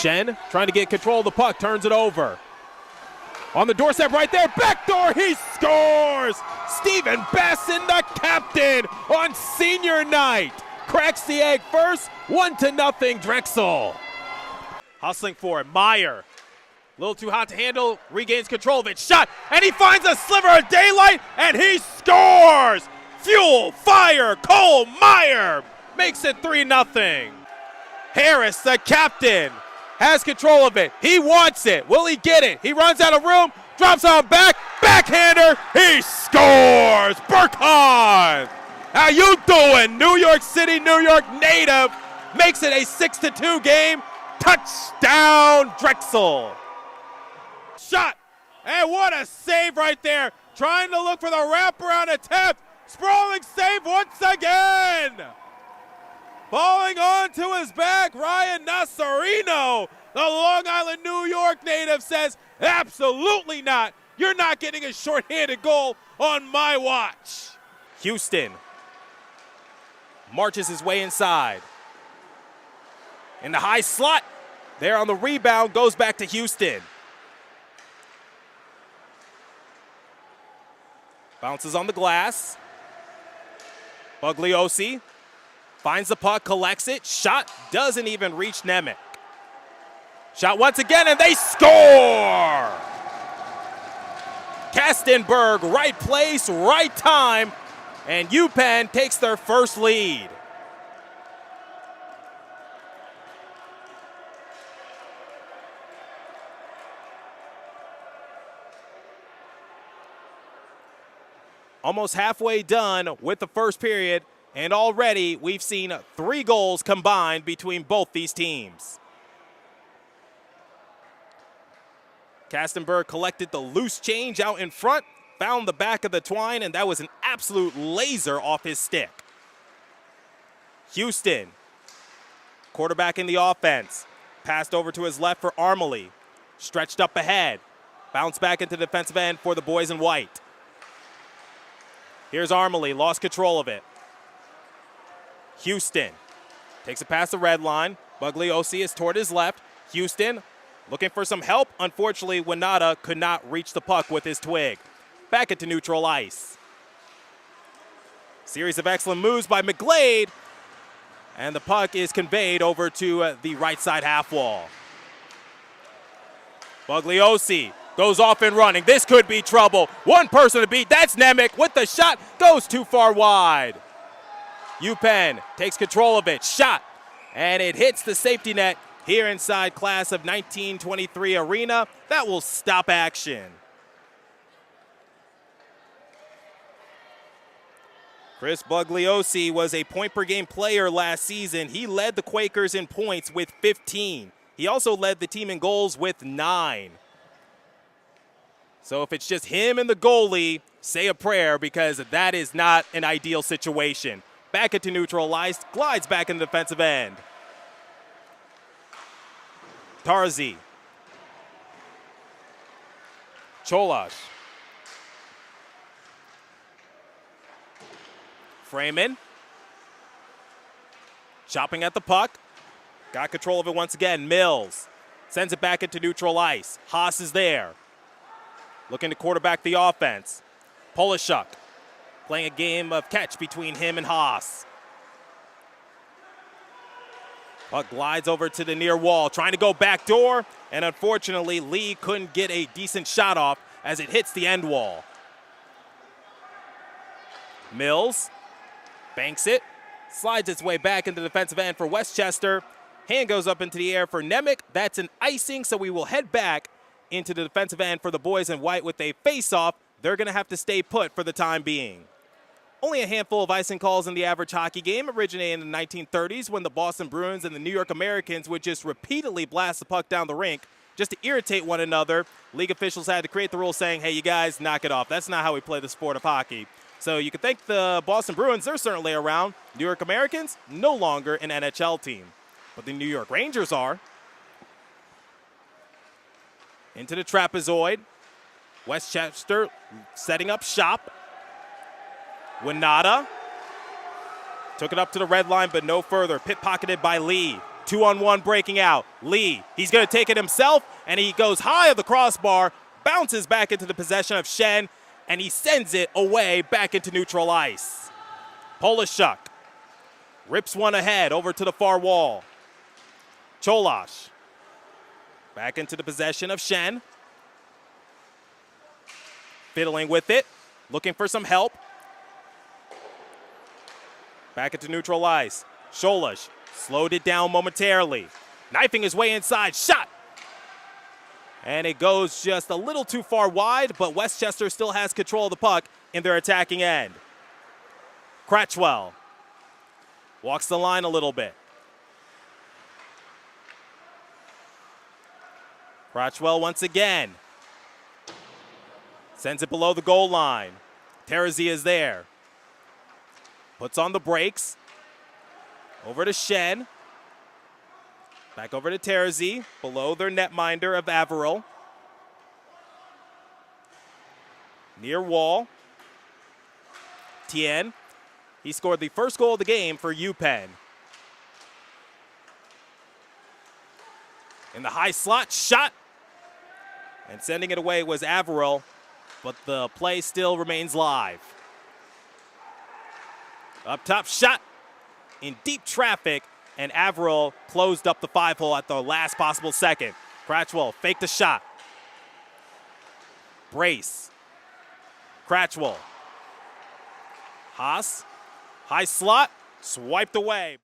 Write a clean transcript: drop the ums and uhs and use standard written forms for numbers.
Shen trying to get control of the puck, turns it over. On the doorstep right there, backdoor, he scores! Stephen Basson, the captain, on senior night. Cracks the egg first, 1-0 Drexel. Hustling for it, Meyer. A little too hot to handle, regains control of it, shot, and he finds a sliver of daylight, and he scores! Fuel, fire, Cole Meyer makes it 3-0. Harris, the captain, has control of it. He wants it. Will he get it? He runs out of room, drops on back, backhander, he scores! Burkhan! How you doing? New York City, New York native, makes it a 6-2 game. Touchdown, Drexel. Shot, and what a save right there. Trying to look for the wraparound attempt. Sprawling save once again. Falling onto his back, Ryan Nasarino, the Long Island, New York native, says, absolutely not. You're not getting a shorthanded goal on my watch. Houston marches his way inside. In the high slot, there on the rebound, goes back to Houston. Bounces on the glass. Bugliosi finds the puck, collects it. Shot doesn't even reach Nemec. Shot once again, and they score! Kastenberg, right place, right time, and UPenn takes their first lead. Almost halfway done with the first period, and already we've seen 3 goals combined between both these teams. Kastenberg collected the loose change out in front, found the back of the twine, and that was an absolute laser off his stick. Houston, quarterback in the offense, passed over to his left for Armley, stretched up ahead, bounced back into the defensive end for the boys in white. Here's Armley, lost control of it. Houston takes it past the red line. Bugliosi is toward his left. Houston looking for some help. Unfortunately, Winata could not reach the puck with his twig. Back into neutral ice. Series of excellent moves by McGlade. And the puck is conveyed over to the right side half wall. Bugliosi goes off and running. This could be trouble. One person to beat. That's Nemec with the shot. Goes too far wide. UPenn takes control of it. Shot. And it hits the safety net here inside class of 1923 arena. That will stop action. Chris Bugliosi was a point-per-game player last season. He led the Quakers in points with 15. He also led the team in goals with 9. So if it's just him and the goalie, say a prayer, because that is not an ideal situation. Back into neutral ice, glides back in the defensive end. Tarzi. Cholas. Freeman. Chopping at the puck. Got control of it once again. Mills sends it back into neutral ice. Haas is there. Looking to quarterback the offense. Polishuk playing a game of catch between him and Haas. Puck glides over to the near wall, trying to go back door, and unfortunately Lee couldn't get a decent shot off as it hits the end wall. Mills banks it, slides its way back into the defensive end for Westchester. Hand goes up into the air for Nemec. That's an icing, so we will head back into the defensive end for the boys in white with a face-off. They're going to have to stay put for the time being. Only a handful of icing calls in the average hockey game, originating in the 1930s when the Boston Bruins and the New York Americans would just repeatedly blast the puck down the rink just to irritate one another. League officials had to create the rule saying, hey, you guys, knock it off. That's not how we play the sport of hockey. So you can thank the Boston Bruins. They're certainly around. New York Americans, no longer an NHL team. But the New York Rangers are. Into the trapezoid. Westchester setting up shop. Winata took it up to the red line, but no further. Pit pocketed by Lee. 2-on-1 breaking out. Lee, he's going to take it himself, and he goes high of the crossbar, bounces back into the possession of Shen, and he sends it away back into neutral ice. Polishuk rips one ahead over to the far wall. Cholash back into the possession of Shen. Fiddling with it, looking for some help. Back into neutral ice. Cholash slowed it down momentarily. Knifing his way inside, shot! And it goes just a little too far wide, but Westchester still has control of the puck in their attacking end. Cratchwell walks the line a little bit. Cratchwell once again. Sends it below the goal line. Terzi is there. Puts on the brakes. Over to Shen. Back over to Terzi. Below their netminder of Averill. Near wall. Tien. He scored the first goal of the game for UPenn. In the high slot, shot. And sending it away was Averill, but the play still remains live. Up top, shot in deep traffic, and Averill closed up the 5-hole at the last possible second. Cratchwell faked the shot. Brace. Cratchwell. Haas. High slot, swiped away.